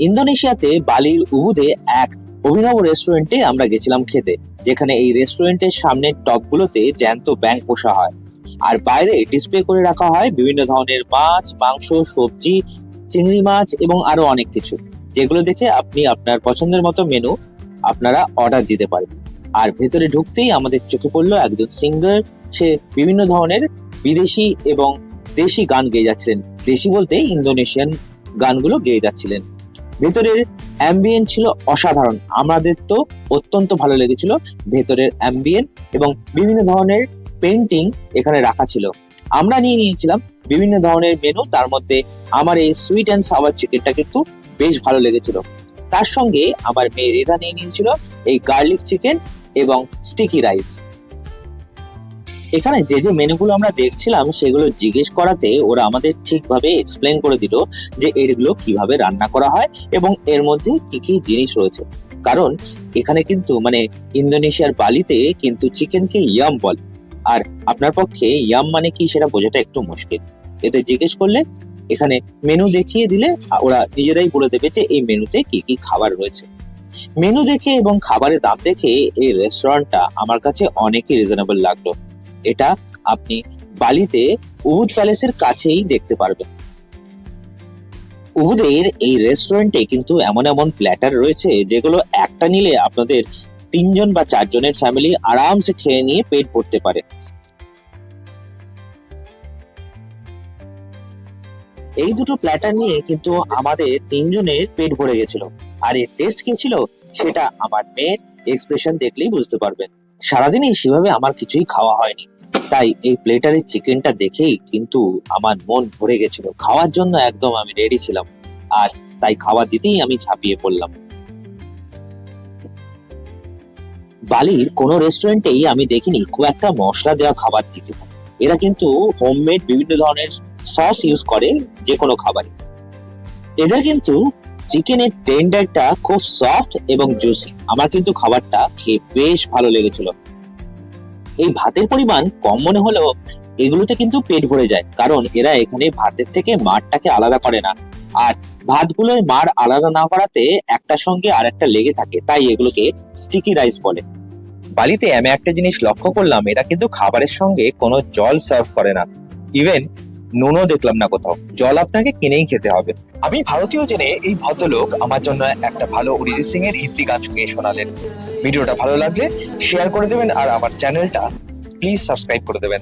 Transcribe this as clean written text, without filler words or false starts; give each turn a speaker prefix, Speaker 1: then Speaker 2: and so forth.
Speaker 1: ইন্দোনেশিয়াতে বালির উবুদে এক অভিনব রেস্টুরেন্টে আমরা গেছিলাম খেতে, যেখানে এই রেস্টুরেন্টের সামনের টপগুলোতে জ্যান্ত ব্যাঙ পোষা হয় আর বাইরে ডিসপ্লে করে রাখা হয় বিভিন্ন ধরনের মাছ, মাংস, সবজি, চিংড়ি মাছ এবং আরো অনেক কিছু, যেগুলো দেখে আপনি আপনার পছন্দের মতো মেনু আপনারা অর্ডার দিতে পারেন। আর ভেতরে ঢুকতেই আমাদের চোখে পড়লো একজন সিঙ্গার। সে বিভিন্ন ধরনের বিদেশি এবং দেশি গান গেয়ে যাচ্ছিলেন। দেশি বলতে ইন্দোনেশিয়ান গানগুলো গেয়ে যাচ্ছিলেন। ভেতরের অ্যাম্বিয়েন্ট ছিল অসাধারণ, আমাদের তো অত্যন্ত ভালো লেগেছিল। ভেতরের অ্যাম্বিয়েন্ট এবং বিভিন্ন ধরনের পেন্টিং এখানে রাখা ছিল। আমরা নিয়ে নিয়েছিলাম বিভিন্ন ধরনের মেনু, তার মধ্যে আমার এই সুইট অ্যান্ড সাওয়ার চিকেনটা কিন্তু বেশ ভালো লেগেছিল। তার সঙ্গে আমার মেয়ে রেদা নিয়ে নিয়েছিল এই গার্লিক চিকেন এবং স্টিকি রাইস। এখানে যে যে মেনুগুলো আমরা দেখছিলাম সেগুলো জিজ্ঞেস করাতে ওরা আমাদের ঠিকভাবে এক্সপ্লেন করে দিল যে এগুলো কিভাবে রান্না করা হয় এবং এর মধ্যে কি কি জিনিস রয়েছে। কারণ এখানে কিন্তু ইন্দোনেশিয়ার বালিতে কিন্তু চিকেনকে ইয়াম বলে, আর আপনার পক্ষে ইয়াম মানে কি সেটা বোঝাটা একটু মুশকিল। এতে জিজ্ঞেস করলে এখানে মেনু দেখিয়ে দিলে ওরা নিজেরাই বলে দেবে যে এই মেনুতে কি কি খাবার রয়েছে। মেনু দেখে এবং খাবারের দাম দেখে এই রেস্টুরেন্টটা আমার কাছে অনেকই রিজনেবল লাগলো। এটা আপনি বালিতে উবুদ প্যালেসের কাছেই দেখতে পারবেন। উবুদের এই রেস্টুরেন্টে কিন্তু এমন এমন প্ল্যাটার রয়েছে যেগুলো একটা নিলে আপনাদের 3 জন বা 4 জনের ফ্যামিলি আরামসে খেয়ে নিয়ে পেট ভরতে পারে। এই দুটো প্ল্যাটার নিয়ে কিন্তু আমাদের 3 জনের পেট ভরে গেছিল। আর এর টেস্ট কি ছিল সেটা আমার মেয়ের এক্সপ্রেশন দেখলেই বুঝতে পারবেন। সারাদিনই সেভাবে আমার কিছুই খাওয়া হয়নি, তাই এই প্লেটারের চিকেনটা দেখেই কিন্তু আমার মন ভরে গেছিল। খাওয়ার জন্য একদম আমি রেডি ছিলাম, আর তাই খাবার দিতেই আমি ঝাঁপিয়ে পড়লাম। বালির কোনো রেস্টুরেন্টেই আমি দেখিনি খুব একটা মশলা দেওয়া খাবার দিতে। এরা কিন্তু হোমমেড বিভিন্ন ধরনের সস ইউজ করে যে কোনো খাবারে। এদের কিন্তু চিকেনের টেন্ডারটা খুব সফট এবং জুসি। আমার কিন্তু খাবারটা খেয়ে বেশ ভালো লেগেছিল। এই ভাতের পরিমাণ কম মনে হলেও এগুলোতে কিন্তু পেট ভরে যায়, কারণ এরা এখানে ভাতের থেকে মাড়টাকে আলাদা করে না। আর ভাতগুলোর মাড় আলাদা না করাতে একটার সঙ্গে আর একটা লেগে থাকে, তাই এগুলোকে স্টিকি রাইস বলে। বালিতে আমি একটা জিনিস লক্ষ্য করলাম, এরা কিন্তু খাবারের সঙ্গে কোনো জল সার্ভ করে না। ইভেন নুনও দেখলাম না কোথাও, জল আপনাকে কিনেই খেতে হবে। আমি ভারতীয় জেনে এই ভদ্রলোক আমার জন্য একটা ভালো অরিজিৎ সিং এর হিন্দি গান গেয়ে শোনালেন। ভিডিওটা ভালো লাগলে শেয়ার করে দেবেন আর আমার চ্যানেলটা প্লিজ সাবস্ক্রাইব করে দেবেন।